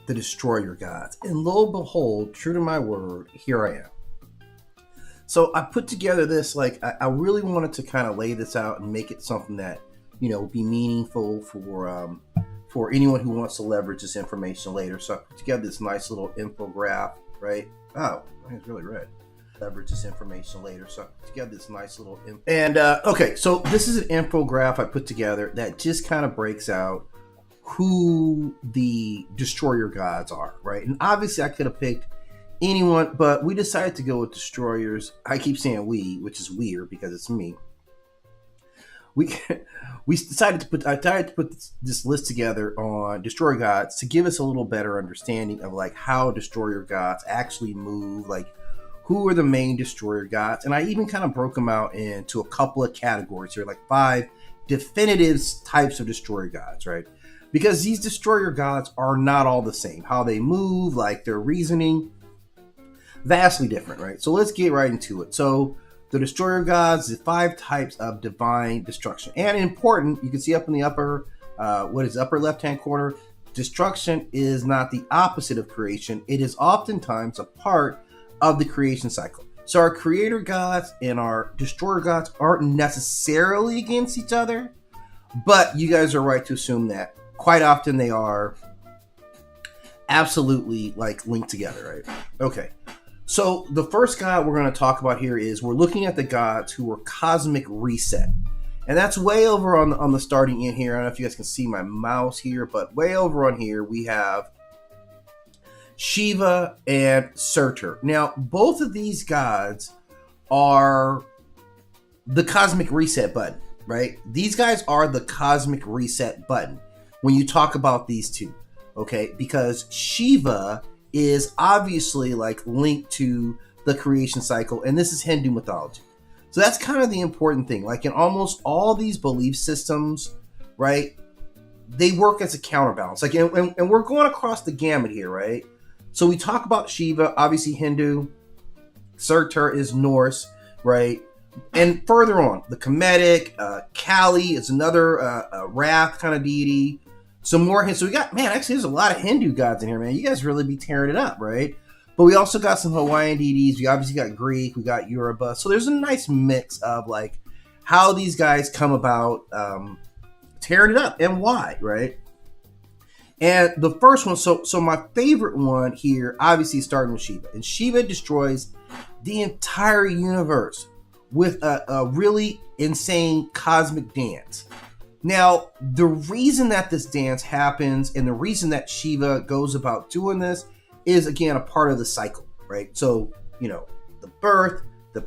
the destroyer gods. And lo and behold, true to my word, here I am. So I put together this, like, I really wanted to kind of lay this out and make it something that, would be meaningful for anyone who wants to leverage this information later. So I put together this nice little infographic, right? Oh, it's really red. Leverage this information later. So I put together this nice little okay, so this is an infographic I put together that just kind of breaks out who the destroyer gods are, right? And obviously I could have picked anyone, but we decided to go with destroyers. I keep saying we, which is weird because it's me. I decided to put this list together on destroyer gods to give us a little better understanding of like how destroyer gods actually move, like who are the main destroyer gods. And I even kind of broke them out into a couple of categories here, like 5 definitive types of destroyer gods, right? Because these destroyer gods are not all the same. How they move, like their reasoning, vastly different, right? So let's get right into it. So the destroyer gods, the 5 types of divine destruction. And important, you can see up in the upper left-hand corner, destruction is not the opposite of creation. It is oftentimes a part of the creation cycle. So our creator gods and our destroyer gods aren't necessarily against each other, but you guys are right to assume that quite often they are absolutely like linked together, right? Okay. So the first god we're going to talk about here is we're looking at the gods who were cosmic reset. And that's way over on the starting in here. I don't know if you guys can see my mouse here, but way over on here we have Shiva and Surtur. Now, both of these gods are the cosmic reset button, right? These guys are the cosmic reset button when you talk about these two, okay? Because Shiva is obviously like linked to the creation cycle, and this is Hindu mythology. So that's kind of the important thing. Like in almost all these belief systems, right, they work as a counterbalance. Like, and we're going across the gamut here, right? So we talk about Shiva, obviously Hindu. Surtur is Norse, right? And further on, the Kemetic, Kali is another wrath kind of deity. Some more, so we got, man, actually there's a lot of Hindu gods in here, man. You guys really be tearing it up, right? But we also got some Hawaiian deities. We obviously got Greek, we got Yoruba. So there's a nice mix of like how these guys come about tearing it up and why, right? And the first one, so my favorite one here, obviously starting with Shiva. And Shiva destroys the entire universe with a really insane cosmic dance. Now, the reason that this dance happens and the reason that Shiva goes about doing this is, again, a part of the cycle, right? So, the birth, the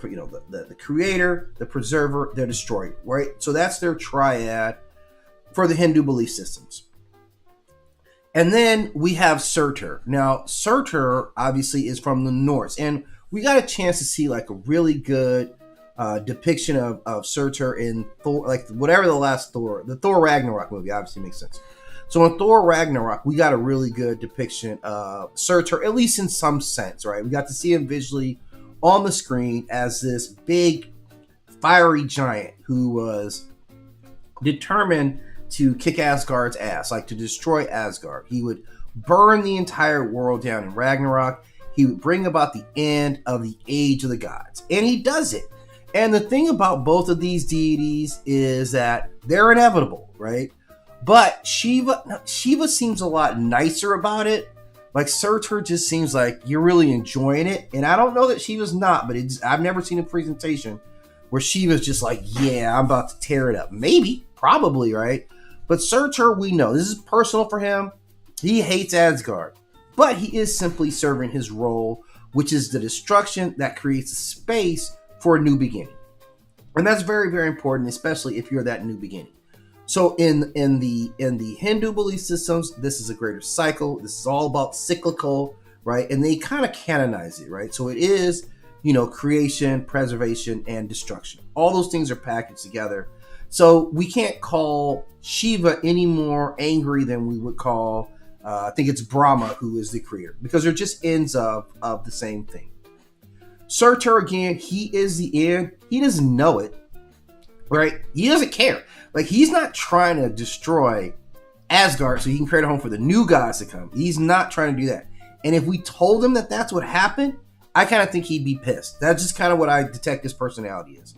creator, the preserver, the destroyer, right? So that's their triad for the Hindu belief systems. And then we have Surtur. Now, Surtur obviously is from the Norse, and we got a chance to see like a really good depiction of Surtur in Thor, like whatever the Thor Ragnarok movie, obviously makes sense. So in Thor Ragnarok, we got a really good depiction of Surtur, at least in some sense, right? We got to see him visually on the screen as this big fiery giant who was determined to kick Asgard's ass, like to destroy Asgard. He would burn the entire world down in Ragnarok. He would bring about the end of the age of the gods. And he does it. And the thing about both of these deities is that they're inevitable, right? But Shiva seems a lot nicer about it. Like Surtur just seems like you're really enjoying it. And I don't know that Shiva's not, but I've never seen a presentation where Shiva's just like, yeah, I'm about to tear it up. Maybe, probably, right? But Surtur, we know, this is personal for him. He hates Asgard. But he is simply serving his role, which is the destruction that creates a space for a new beginning. And that's very, very important, especially if you're that new beginning. So in the Hindu belief systems, this is a greater cycle. This is all about cyclical, right? And they kind of canonize it, right? So it is, creation, preservation, and destruction. All those things are packaged together. So we can't call Shiva any more angry than we would call, I think it's Brahma, who is the creator, because they're just ends of the same thing. Surtur, again, he is the end. He doesn't know it, right? He doesn't care. Like, he's not trying to destroy Asgard so he can create a home for the new gods to come. He's not trying to do that. And if we told him that that's what happened, I kind of think he'd be pissed. That's just kind of what I detect his personality is.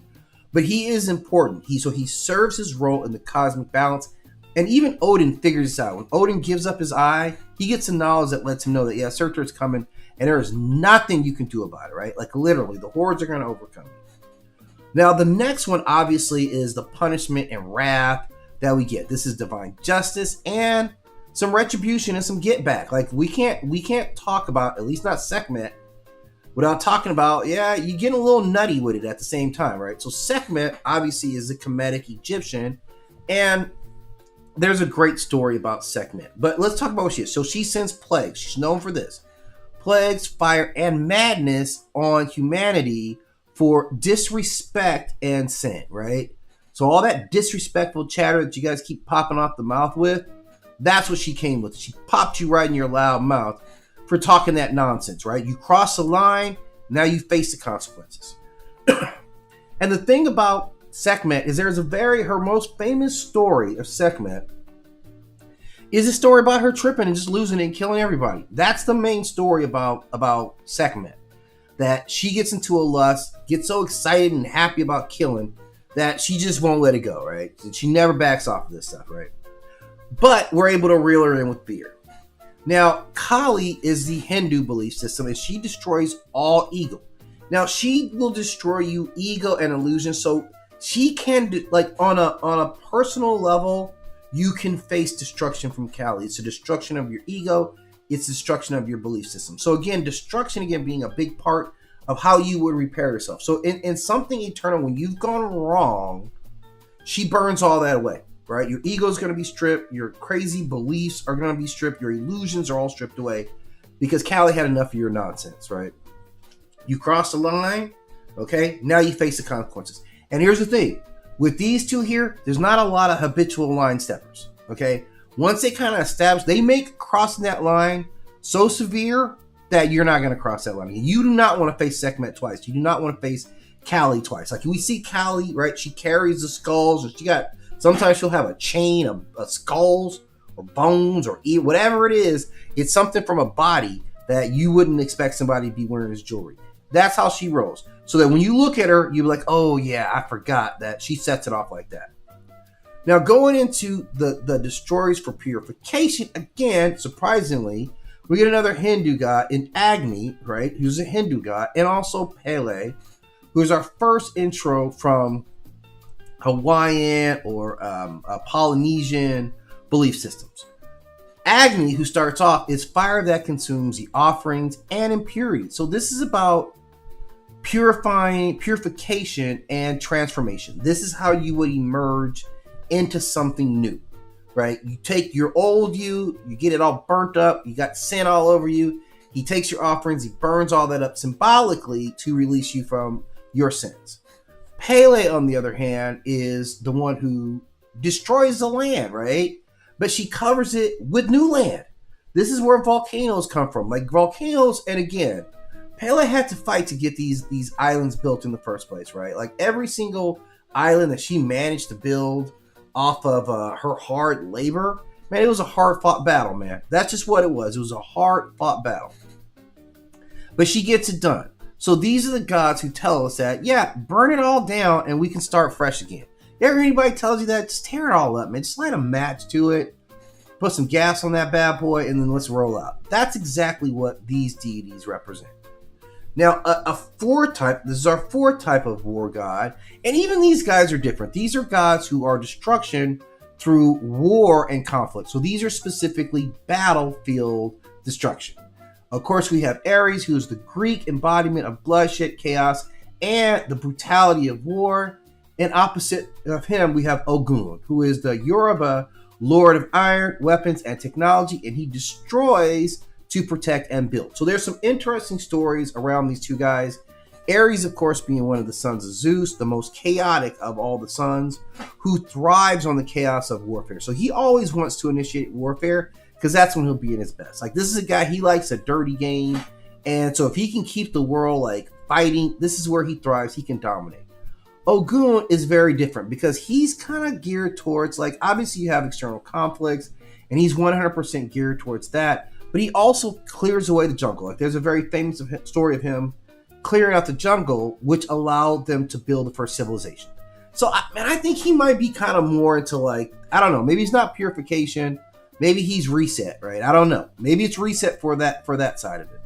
But he is important. He serves his role in the cosmic balance. And even Odin figures this out. When Odin gives up his eye, he gets the knowledge that lets him know that, yeah, Surtur is coming, and there is nothing you can do about it, right? Like, literally, the hordes are going to overcome you. Now, the next one, obviously, is the punishment and wrath that we get. This is divine justice and some retribution and some get back. Like, we can't talk about, at least not Sekhmet, without talking about, yeah, you're getting a little nutty with it at the same time, right? So Sekhmet, obviously, is a Kemetic Egyptian, and there's a great story about Sekhmet. But let's talk about what she is. So she sends plagues. She's known for this. Plagues, fire, and madness on humanity for disrespect and sin, right? So all that disrespectful chatter that you guys keep popping off the mouth with, that's what she came with. She popped you right in your loud mouth for talking that nonsense, right? You cross the line, now you face the consequences. And the thing about Sekhmet is her most famous story of Sekhmet is a story about her tripping and just losing it and killing everybody. That's the main story about Sekhmet. That she gets into a lust, gets so excited and happy about killing that she just won't let it go, right? She never backs off of this stuff, right? But we're able to reel her in with beer. Now, Kali is the Hindu belief system, and she destroys all ego. Now, she will destroy you ego and illusion, so she can do, like, on a personal level, you can face destruction from Kali. It's a destruction of your ego. It's destruction of your belief system. So again, destruction being a big part of how you would repair yourself. So in something eternal, when you've gone wrong, she burns all that away, right? Your ego is going to be stripped. Your crazy beliefs are going to be stripped. Your illusions are all stripped away because Kali had enough of your nonsense, right? You cross the line, okay? Now you face the consequences. And here's the thing. With these two here, there's not a lot of habitual line steppers, okay? Once they kind of establish, they make crossing that line so severe that you're not going to cross that line. You do not want to face Sekhmet twice. You do not want to face Kali twice. Like, we see Kali, right? She carries the skulls, and sometimes she'll have a chain of skulls or bones or whatever it is. It's something from a body that you wouldn't expect somebody to be wearing as jewelry. That's how she rolls. So that when you look at her, you're like, oh yeah, I forgot that she sets it off like that. Now, going into the destroyers for purification, again, surprisingly, we get another Hindu god in Agni, right, who's a Hindu god, and also Pele, who is our first intro from Hawaiian or Polynesian belief systems. Agni, who starts off, is fire that consumes the offerings and impurities. So this is about purification and transformation. This is how you would emerge into something new, right? You take your old you get it all burnt up, you got sin all over you. He takes your offerings, he burns all that up symbolically to release you from your sins. Pele, on the other hand, is the one who destroys the land, right? But she covers it with new land. This is where volcanoes come from. Like volcanoes, and again, Pele had to fight to get these islands built in the first place, right? Like every single island that she managed to build off of her hard labor, man, it was a hard-fought battle, man. That's just what it was. It was a hard-fought battle. But she gets it done. So these are the gods who tell us that, yeah, burn it all down and we can start fresh again. If anybody tells you that, just tear it all up, man. Just light a match to it, put some gas on that bad boy, and then let's roll out. That's exactly what these deities represent. Now, a fourth type, this is our fourth type of war god, and even these guys are different. These are gods who are destruction through war and conflict. So these are specifically battlefield destruction. Of course, we have Ares, who is the Greek embodiment of bloodshed, chaos, and the brutality of war. And opposite of him, we have Ogun, who is the Yoruba lord of iron, weapons, and technology, and he destroys to protect and build. So there's some interesting stories around these two guys. Ares, of course, being one of the sons of Zeus, the most chaotic of all the sons, who thrives on the chaos of warfare. So he always wants to initiate warfare because that's when he'll be in his best. Like, this is a guy, he likes a dirty game. And so if he can keep the world like fighting, this is where he thrives. He can dominate. Ogun is very different because he's kind of geared towards, like, obviously you have external conflicts and he's 100% geared towards that. But he also clears away the jungle. Like there's a very famous story of him clearing out the jungle, which allowed them to build the first civilization. So, I think he might be kind of more into like, I don't know, maybe he's not purification, maybe he's reset, right? I don't know. Maybe it's reset for that side of it.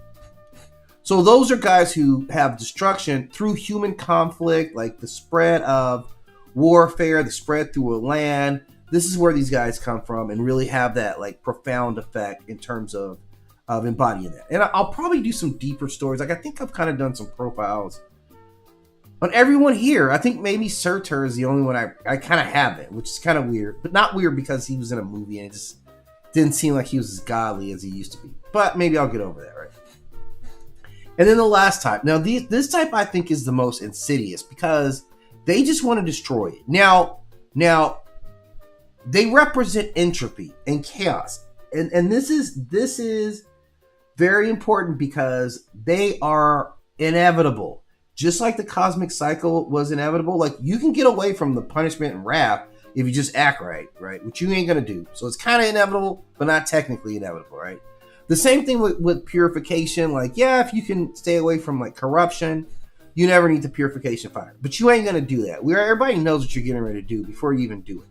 So those are guys who have destruction through human conflict, like the spread of warfare, the spread through a land. This is where these guys come from and really have that like profound effect in terms of embodying that. And I'll probably do some deeper stories. Like I think I've kind of done some profiles on everyone here. I think maybe Surtur is the only one I kind of haven't, which is kind of weird. But not weird because he was in a movie and it just didn't seem like he was as godly as he used to be. But maybe I'll get over that, right? And then the last type. Now, this type I think is the most insidious because they just want to destroy it. Now, they represent entropy and chaos. And this is very important because they are inevitable. Just like the cosmic cycle was inevitable, like you can get away from the punishment and wrath if you just act right? Which you ain't gonna do. So it's kind of inevitable, but not technically inevitable, right? The same thing with purification. Like, yeah, if you can stay away from like corruption, you never need the purification fire. But you ain't gonna do that. Everybody knows what you're getting ready to do before you even do it.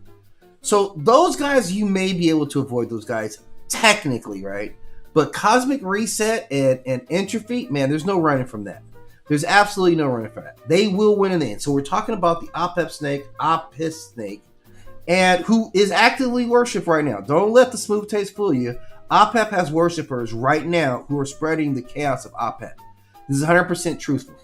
So those guys, you may be able to avoid those guys technically, right? But cosmic reset and entropy, man, there's no running from that. There's absolutely no running from that. They will win in the end. So we're talking about the Apis snake, and who is actively worshipped right now. Don't let the smooth taste fool you. Apep has worshippers right now who are spreading the chaos of Apep. This is 100% truthful.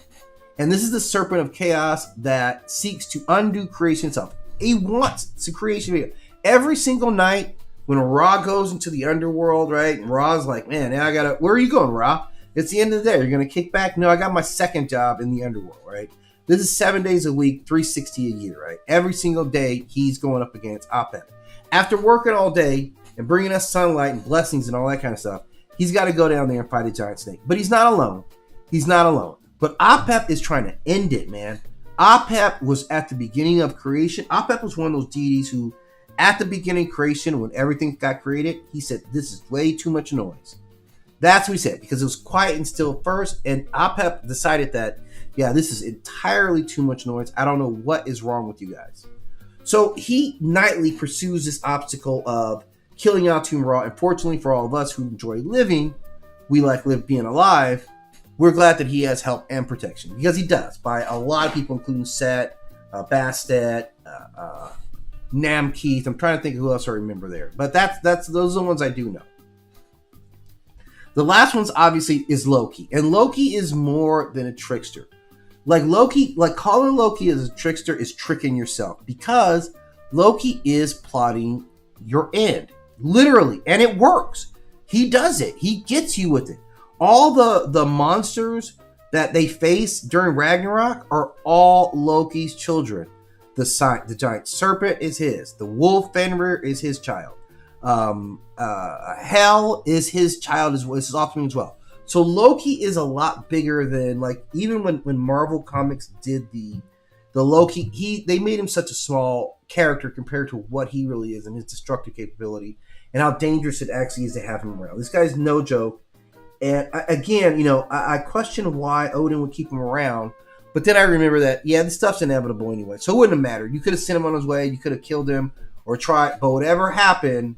And this is the serpent of chaos that seeks to undo creation itself. He wants to creation. Every single night when Ra goes into the underworld, right? And Ra's like, man, now I gotta, where are you going, Ra? It's the end of the day. You're going to kick back? No, I got my second job in the underworld, right? This is 7 days a week, 360 a year, right? Every single day, he's going up against Apep. After working all day and bringing us sunlight and blessings and all that kind of stuff, he's got to go down there and fight a giant snake. But he's not alone. He's not alone. But Apep is trying to end it, man. Apep was at the beginning of creation. Apep was one of those deities who, at the beginning of creation, when everything got created, he said, this is way too much noise. That's what he said, because it was quiet and still first, and Apep decided that, yeah, this is entirely too much noise. I don't know what is wrong with you guys. So he nightly pursues this obstacle of killing Atum Ra. And fortunately for all of us who enjoy living, we like being alive. We're glad that he has help and protection, because he does, by a lot of people, including Set, Bastet, Namkeith. I'm trying to think of who else I remember there, but those are the ones I do know. The last one's obviously is Loki, and Loki is more than a trickster. Like Loki, like calling Loki as a trickster is tricking yourself, because Loki is plotting your end, literally, and it works. He does it. He gets you with it. All the monsters that they face during Ragnarok are all Loki's children. The giant serpent is his. The wolf Fenrir is his child. Hell is his child as well. His offspring as well. So Loki is a lot bigger than, like, even when Marvel Comics did the Loki, they made him such a small character compared to what he really is and his destructive capability and how dangerous it actually is to have him around. This guy's no joke. And I question why Odin would keep him around, but then I remember that, yeah, this stuff's inevitable anyway, so it wouldn't have mattered. You could have sent him on his way, you could have killed him or tried, but whatever happened,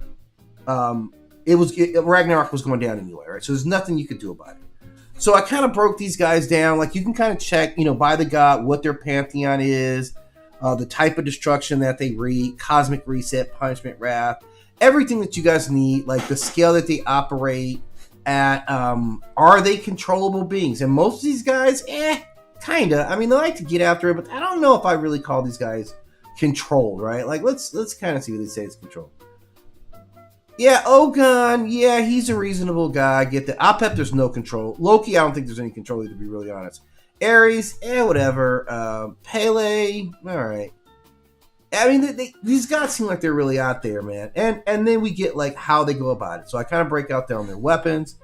Ragnarok was going down anyway, right? So there's nothing you could do about it. So I kind of broke these guys down. Like, you can kind of check, by the god, what their pantheon is, the type of destruction that they read, cosmic reset, punishment, wrath, everything that you guys need, like the scale that they operate at. Are they controllable beings? And most of these guys, kinda. I mean, they like to get after it, but I don't know if I really call these guys controlled, right? Like, let's kind of see what they say is controlled. Yeah, Ogun, yeah, he's a reasonable guy. I get that. Apep, there's no control. Loki, I don't think there's any control, to be really honest. Ares, whatever. Pele, all right. I mean, these guys seem like they're really out there, man. And then we get, like, how they go about it. So I kind of break out down their weapons.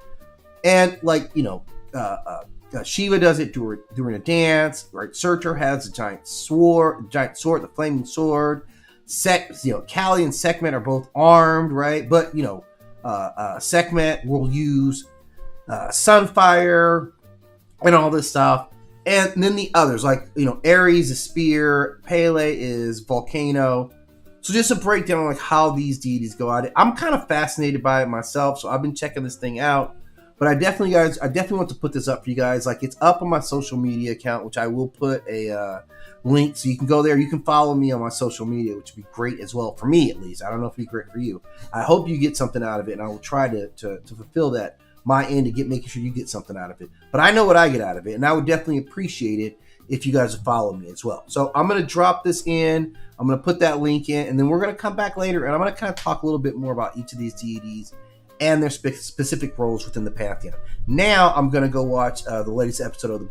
And, like, Shiva does it during a dance, right? Surtur has a giant sword, the flaming sword. Kali and Sekhmet are both armed, right? But Sekhmet will use Sunfire and all this stuff. And then the others, like, Ares is Spear, Pele is Volcano. So just a breakdown on like how these deities go at it. I'm kind of fascinated by it myself, so I've been checking this thing out. But I definitely want to put this up for you guys. Like, it's up on my social media account, which I will put a link, so you can go there. You can follow me on my social media, which would be great as well, for me at least. I don't know if it'd be great for you. I hope you get something out of it, and I will try to fulfill that my end to making sure you get something out of it. But I know what I get out of it, and I would definitely appreciate it if you guys would follow me as well. So I'm going to drop this in. I'm going to put that link in, and then we're going to come back later, and I'm going to kind of talk a little bit more about each of these deities and their specific roles within the pantheon. Now I'm going to go watch the latest episode of the